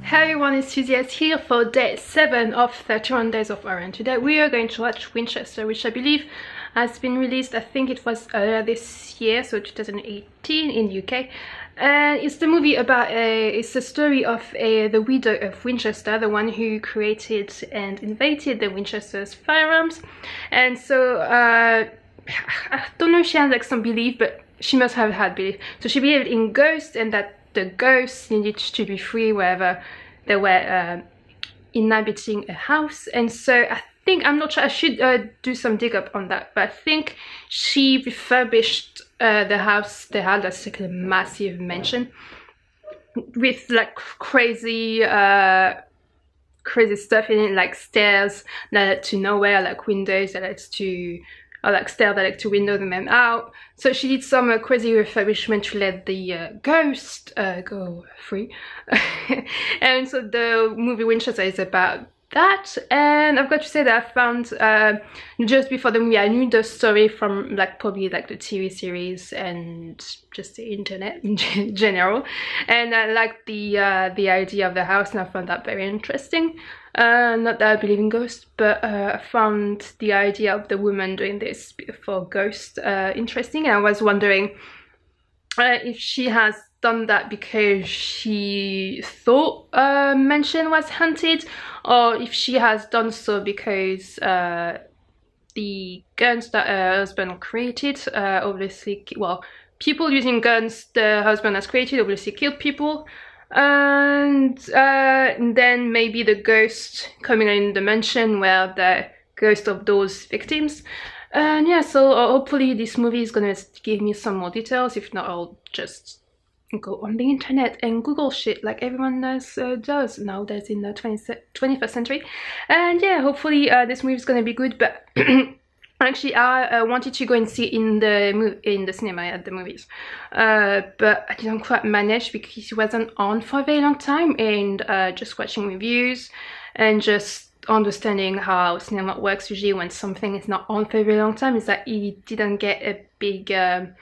Hey everyone, it's Susie here for day 7 of 31 Days of Orange. Today we are going to watch Winchester, which I believe has been released, I think it was earlier this year, so 2018 in the UK. And it's the movie about it's the story of the widow of Winchester, the one who created and invented the Winchester's firearms. And so I don't know if she has like some belief, but she must have had belief. So she believed in ghosts, and that the ghosts needed to be free wherever they were inhabiting a house. And so I think, I'm not sure, I should do some dig up on that, but I think she refurbished the house they had. That's like a massive mansion with like crazy stuff in it, like stairs that led to nowhere, like windows that led to, or like stairs that led to windows and then out. So she did some crazy refurbishment to let the ghost go free. And so the movie Winchester is about that. And I've got to say that I found just before the movie I knew the story from like probably like the TV series and just the internet in general, and I liked the idea of the house, and I found that very interesting. Not that I believe in ghosts, but I found the idea of the woman doing this for ghosts interesting. And I was wondering if she has done that because she thought mansion was haunted, or if she has done so because the guns that her husband created obviously, well, people using guns the husband has created obviously killed people. And then maybe the ghost coming in the mansion were the ghost of those victims. And yeah, so hopefully this movie is gonna give me some more details. If not, I'll just go on the internet and Google shit like everyone else does nowadays in the 21st century. And yeah, hopefully this movie is gonna be good. But actually, I wanted to go and see it in the cinema at the movies, but I didn't quite manage because it wasn't on for a very long time. And just watching reviews and just understanding how cinema works usually when something is not on for a very long time is that it didn't get a big, a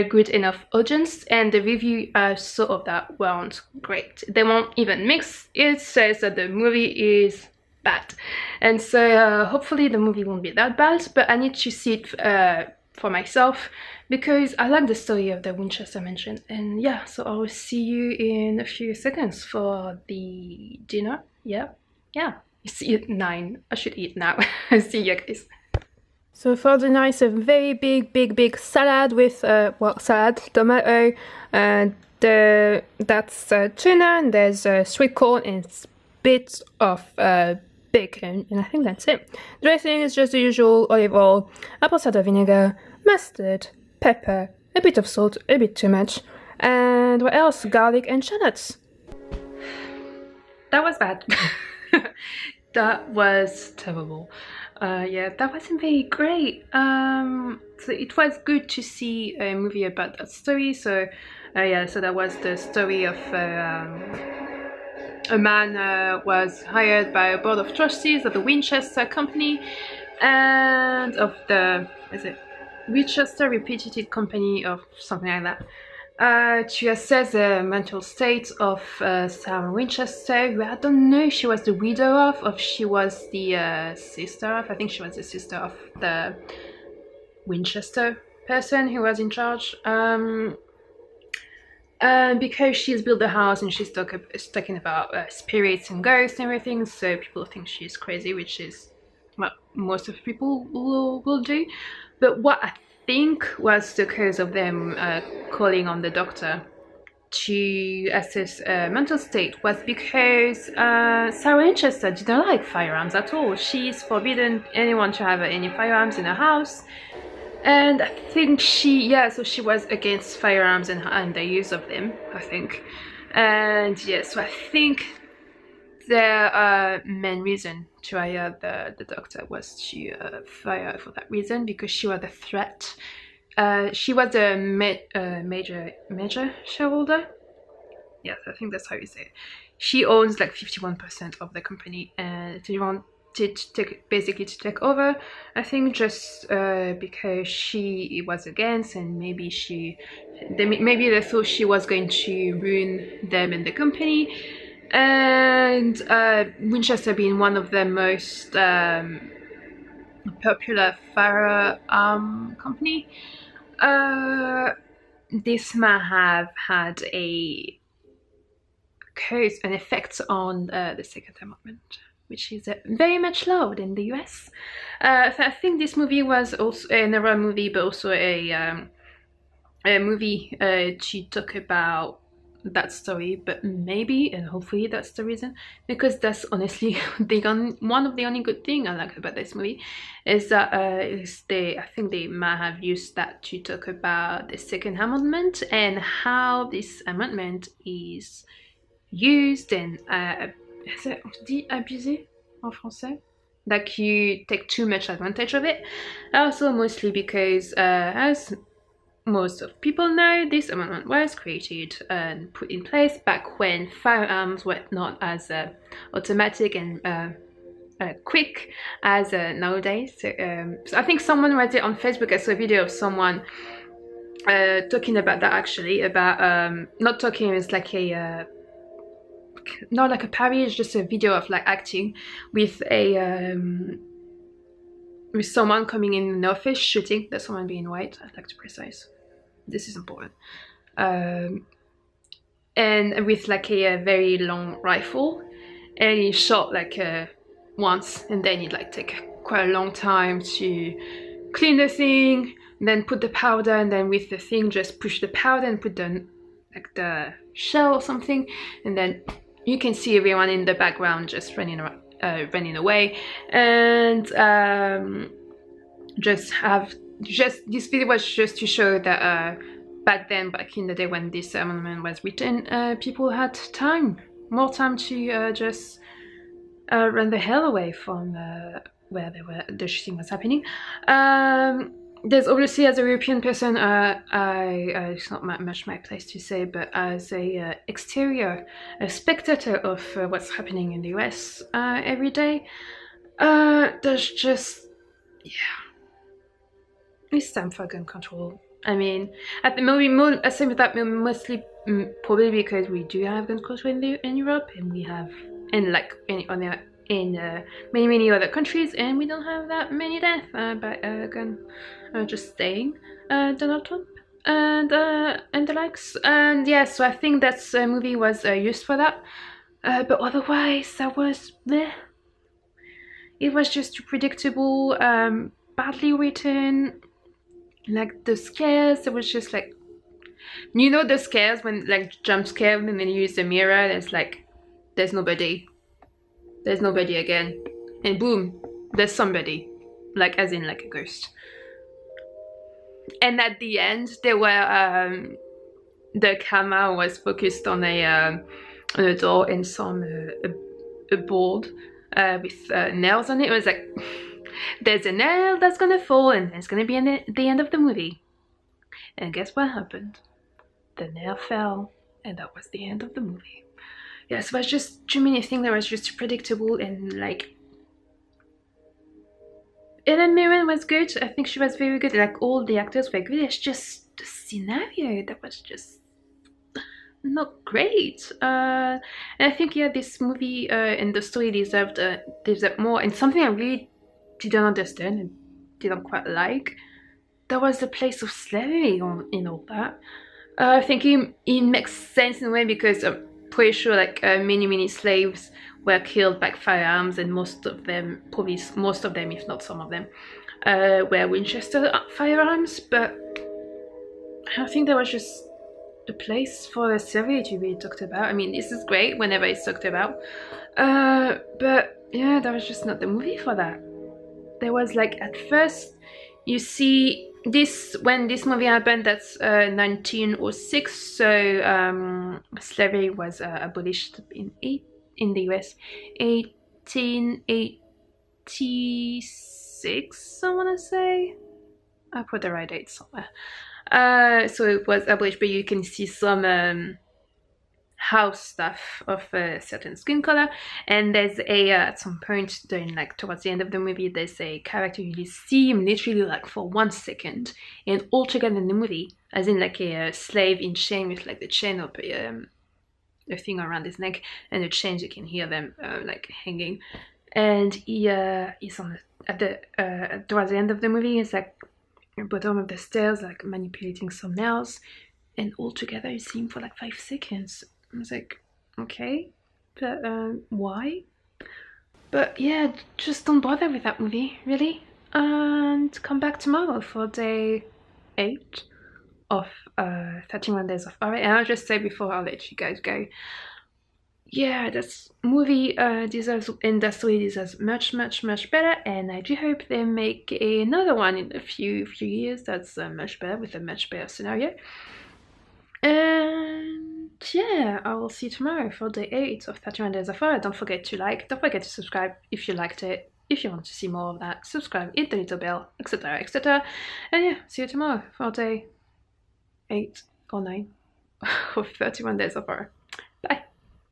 good enough audience, and the review I saw of that weren't great. They won't even mix. It says that the movie is bad, and so hopefully the movie won't be that bad, but I need to see it for myself because I like the story of the Winchester mansion. And yeah, so I will see you in a few seconds for the dinner. Yeah, it's 9. I should eat now. See you guys. So for dinner, it's a very big salad with well, salad, tomato, and that's tuna, and there's sweet corn and bits of bacon, and I think that's it. Dressing is just the usual: olive oil, apple cider vinegar, mustard, pepper, a bit of salt, a bit too much, and what else? Garlic and shallots. That was bad. That was terrible. Yeah, that wasn't very great. So it was good to see a movie about that story. So yeah, so that was the story of a man was hired by a board of trustees of the Winchester company and of the, is it Winchester Repeated Company of something like that, to assess the mental state of Sarah Winchester, who I don't know if she was the widow of, or if she was the sister of. I think she was the sister of the Winchester person who was in charge. Because she's built the house and she's talking about spirits and ghosts and everything, so people think she's crazy, which is what most of people will do. But what I think was the cause of them calling on the doctor to assess mental state was because Sarah Winchester didn't like firearms at all. She's forbidden anyone to have any firearms in her house. And I think so she was against firearms and the use of them, I think. And yeah, so I think the main reason to hire the doctor was to fire her for that reason, because she was a threat. She was a major shareholder. Yes, I think that's how you say it. She owns like 51% of the company, and they wanted basically to take over, I think, just because she was against, and maybe they thought she was going to ruin them and the company. and Winchester being one of the most popular firearm company, this might have had an effect on the Second Amendment, which is very much loved in the US. I think this movie was also an horror movie, but also a movie to talk about that story, but maybe and hopefully that's the reason, because that's honestly one of the only good thing I like about this movie is that I think they might have used that to talk about the Second Amendment and how this amendment is used and on dit abusé en français? Like you take too much advantage of it. Also mostly because as most of people know, this amendment was created and put in place back when firearms were not as automatic and quick as nowadays. So I think someone read it on Facebook. I saw a video of someone talking about that, actually, about not talking, it's like a not like a parody, it's just a video of like acting with a with someone coming in an office shooting, that someone being white, I'd like to precise, this is important, and with like a very long rifle, and he shot like once, and then he'd like take quite a long time to clean the thing, and then put the powder, and then with the thing just push the powder and put the like the shell or something, and then you can see everyone in the background just running around, running away, and this video was just to show that back in the day when this amendment was written, people had more time to just run the hell away from where the shooting was happening. There's obviously, as a European person, it's not much my place to say, but as a spectator of what's happening in the US every day, there's just, yeah, it's time for gun control. I mean, at the moment, I say that mostly probably because we do have gun control in Europe, and we have in many other countries, and we don't have that many deaths by gun just staying Donald Trump and the likes. And yeah, so I think that movie was used for that, but otherwise that was bleh. It was just too predictable, badly written. Like the scares, it was just like, you know, the scares when like jump scare and then you use the mirror and it's like there's nobody again, and boom, there's somebody, like as in like a ghost. And at the end there were the camera was focused on a door and some a board with nails on it. It was like there's a nail that's gonna fall and it's gonna be the end of the movie, and guess what happened? The nail fell and that was the end of the movie. Yes, it was just too many things that was just predictable, and like Ellen Mirren was good. I think she was very good. Like all the actors were good. It's just the scenario that was just not great. And I think yeah, this movie and the story deserved more. And something I really didn't understand and didn't quite like, there was the place of slavery in all that. I think it makes sense in a way, because I'm pretty sure like many slaves were killed by firearms, and most of them, if not some of them, were Winchester firearms. But I think there was just the place for slavery to be talked about. I mean, this is great whenever it's talked about, but yeah, that was just not the movie for that. There was like, at first you see this, when this movie happened, that's 1906, so slavery was abolished in the US 1886, I want to say. I put the right date somewhere. So it was abolished, but you can see some house stuff of a certain skin color, and there's a at some point during, like towards the end of the movie, there's a character you see him literally like for 1 second, and all together in the movie, as in like a slave in chain with like the chain up a thing around his neck, and the chains, you can hear them like hanging. And he's on at towards the end of the movie, he's like at the bottom of the stairs, like manipulating some nails, and all together you see him for like 5 seconds. I was like, okay, but why? But yeah, just don't bother with that movie, really. And come back tomorrow for day 8 of 31 Days of Horror. And I'll just say before I'll let you guys go, yeah, this movie deserves, industry deserves much better, and I do hope they make another one in a few years that's much better, with a much better scenario. And yeah, I will see you tomorrow for day 8 of 31 Days of Horror. Don't forget to like, don't forget to subscribe if you liked it. If you want to see more of that, subscribe, hit the little bell, etc, etc. And yeah, see you tomorrow for day 8 or 9 of 31 Days of Horror.